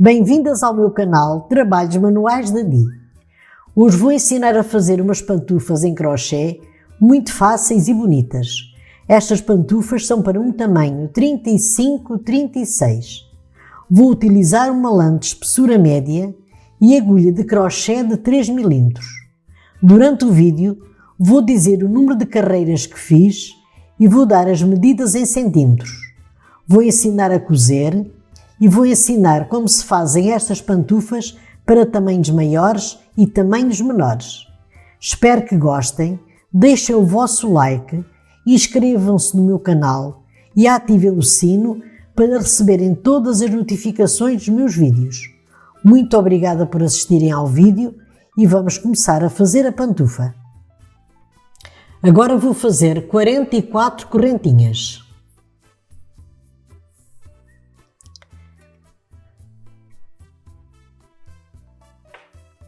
Bem-vindas ao meu canal Trabalhos Manuais da Di. Hoje vou ensinar a fazer umas pantufas em crochê muito fáceis e bonitas. Estas pantufas são para um tamanho 35-36. Vou utilizar uma lã de espessura média e agulha de crochê de 3 mm. Durante o vídeo vou dizer o número de carreiras que fiz e vou dar as medidas em centímetros. Vou ensinar a cozer e vou ensinar como se fazem estas pantufas para tamanhos maiores e tamanhos menores. Espero que gostem, deixem o vosso like, inscrevam-se no meu canal e ativem o sino para receberem todas as notificações dos meus vídeos. Muito obrigada por assistirem ao vídeo e vamos começar a fazer a pantufa. Agora vou fazer 44 correntinhas.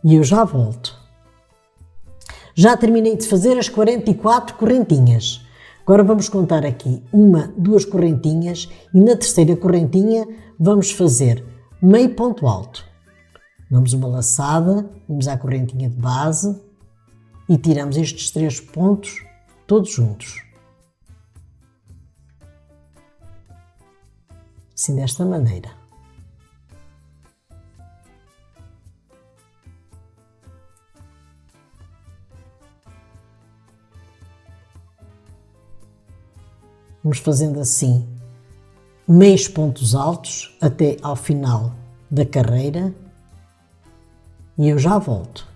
E eu já volto. Já terminei de fazer as 44 correntinhas. Agora vamos contar aqui 1, 2 correntinhas e na terceira correntinha vamos fazer meio ponto alto. Damos uma laçada, vamos à correntinha de base e tiramos estes 3 pontos todos juntos. Assim desta maneira. Vamos fazendo assim meios pontos altos até ao final da carreira e eu já volto.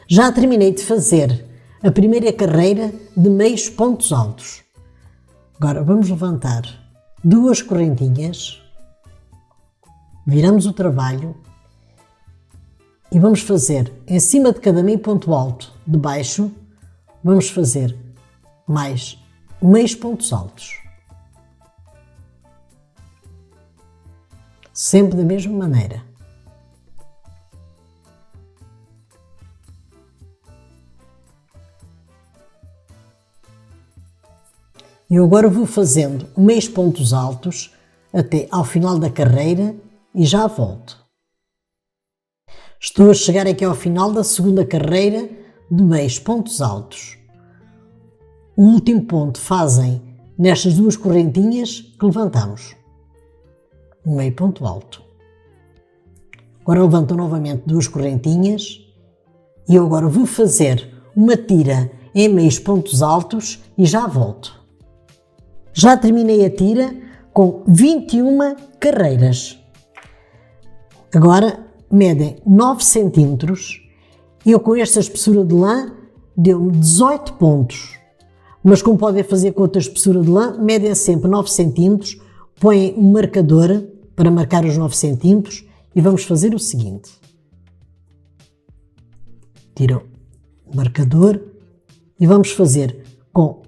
Já terminei de fazer a primeira carreira de meios pontos altos. Agora vamos levantar 2 correntinhas, viramos o trabalho e vamos fazer em cima de cada meio ponto alto de baixo, vamos fazer mais meios pontos altos. Sempre da mesma maneira. Eu agora vou fazendo meios pontos altos até ao final da carreira e já volto. Estou a chegar aqui ao final da segunda carreira de meios pontos altos. O último ponto fazem nestas 2 correntinhas que levantamos. Um meio ponto alto. Agora levanto novamente 2 correntinhas e eu agora vou fazer uma tira em meios pontos altos e já volto. Já terminei a tira com 21 carreiras. Agora medem 9 cm e eu com esta espessura de lã deu-me 18 pontos. Mas como podem fazer com outra espessura de lã, medem sempre 9 cm, põem um marcador para marcar os 9 cm e vamos fazer o seguinte. Tiram o marcador e vamos fazer com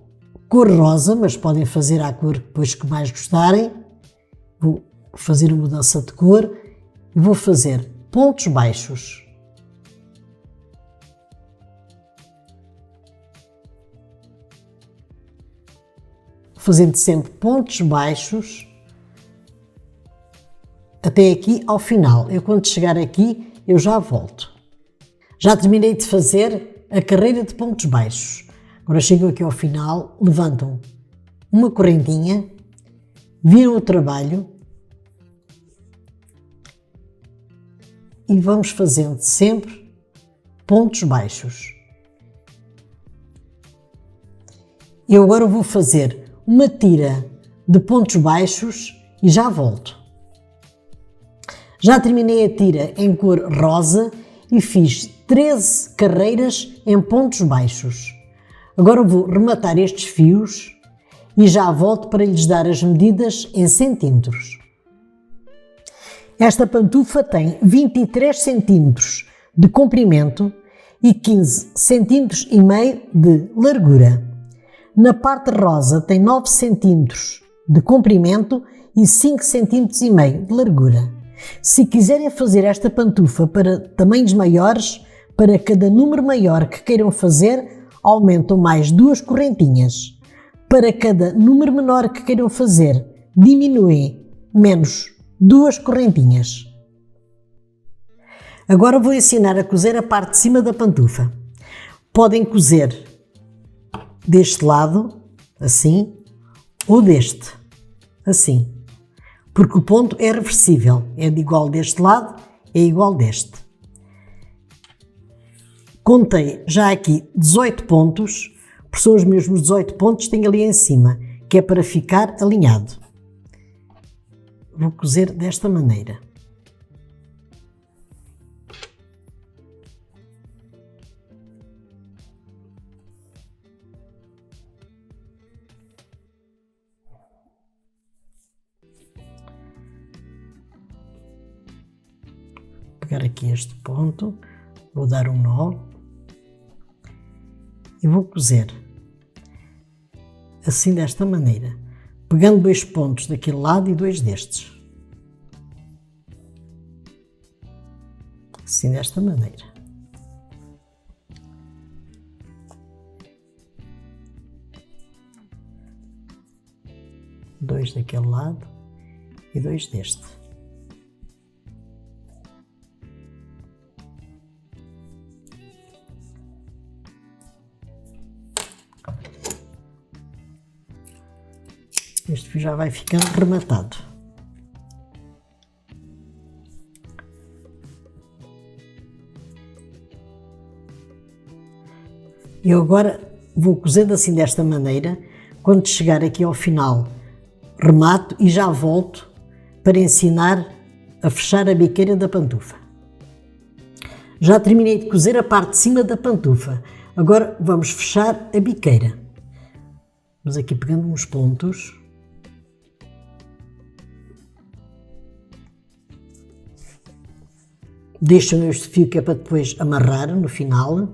cor rosa, mas podem fazer à cor depois que mais gostarem. Vou fazer a mudança de cor e vou fazer pontos baixos. Fazendo sempre pontos baixos até aqui ao final. Eu quando chegar aqui, eu já volto. Já terminei de fazer a carreira de pontos baixos. Agora chego aqui ao final, levantam uma correntinha, viram o trabalho e vamos fazendo sempre pontos baixos. Eu agora vou fazer uma tira de pontos baixos e já volto. Já terminei a tira em cor rosa e fiz 13 carreiras em pontos baixos. Agora vou rematar estes fios e já volto para lhes dar as medidas em centímetros. Esta pantufa tem 23 centímetros de comprimento e 15 centímetros e meio de largura. Na parte rosa tem 9 cm de comprimento e 5 cm e meio de largura. Se quiserem fazer esta pantufa para tamanhos maiores, para cada número maior que queiram fazer, aumentam mais 2 correntinhas. Para cada número menor que queiram fazer, diminuem menos 2 correntinhas. Agora vou ensinar a cozer a parte de cima da pantufa. Podem cozer deste lado, assim, ou deste, assim. Porque o ponto é reversível. É de igual deste lado, é igual deste. Contei já aqui 18 pontos, porque são os mesmos 18 pontos que tenho ali em cima, que é para ficar alinhado. Vou cozer desta maneira. Pegar aqui este ponto, vou dar um nó e vou cozer assim desta maneira, pegando 2 pontos daquele lado e 2 destes. Assim desta maneira. Dois daquele lado e 2 deste. Este fio já vai ficando rematado. Eu agora vou cozendo assim desta maneira. Quando chegar aqui ao final, remato e já volto para ensinar a fechar a biqueira da pantufa. Já terminei de cozer a parte de cima da pantufa. Agora vamos fechar a biqueira. Vamos aqui pegando uns pontos. Deixam este fio que é para depois amarrar no final.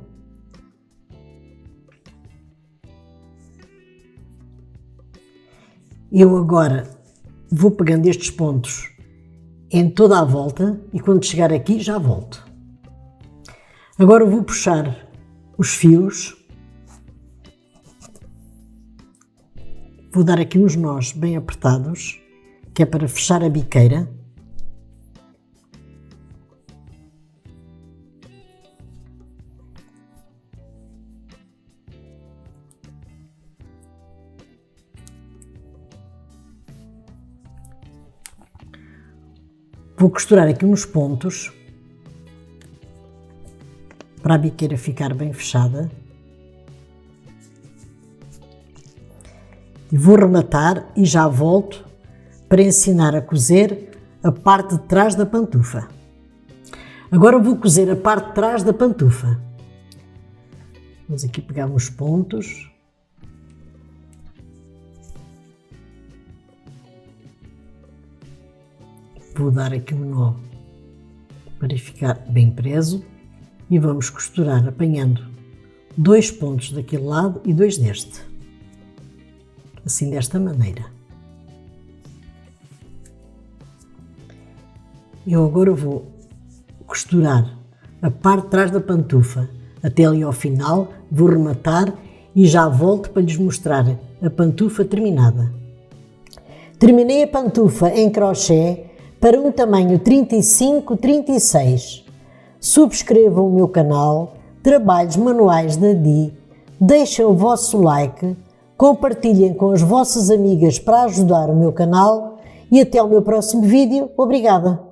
Eu agora vou pegando estes pontos em toda a volta e quando chegar aqui já volto. Agora vou puxar os fios. Vou dar aqui uns nós bem apertados, que é para fechar a biqueira. Vou costurar aqui uns pontos para a biqueira ficar bem fechada. E vou rematar e já volto para ensinar a cozer a parte de trás da pantufa. Agora vou cozer a parte de trás da pantufa. Vamos aqui pegar uns pontos. Vou dar aqui um nó para ficar bem preso e vamos costurar apanhando 2 pontos daquele lado e 2 deste. Assim desta maneira. Eu agora vou costurar a parte de trás da pantufa até ali ao final, vou rematar e já volto para lhes mostrar a pantufa terminada. Terminei a pantufa em crochê para um tamanho 35-36. Subscrevam o meu canal, Trabalhos Manuais da Di, deixem o vosso like, compartilhem com as vossas amigas para ajudar o meu canal e até ao meu próximo vídeo. Obrigada!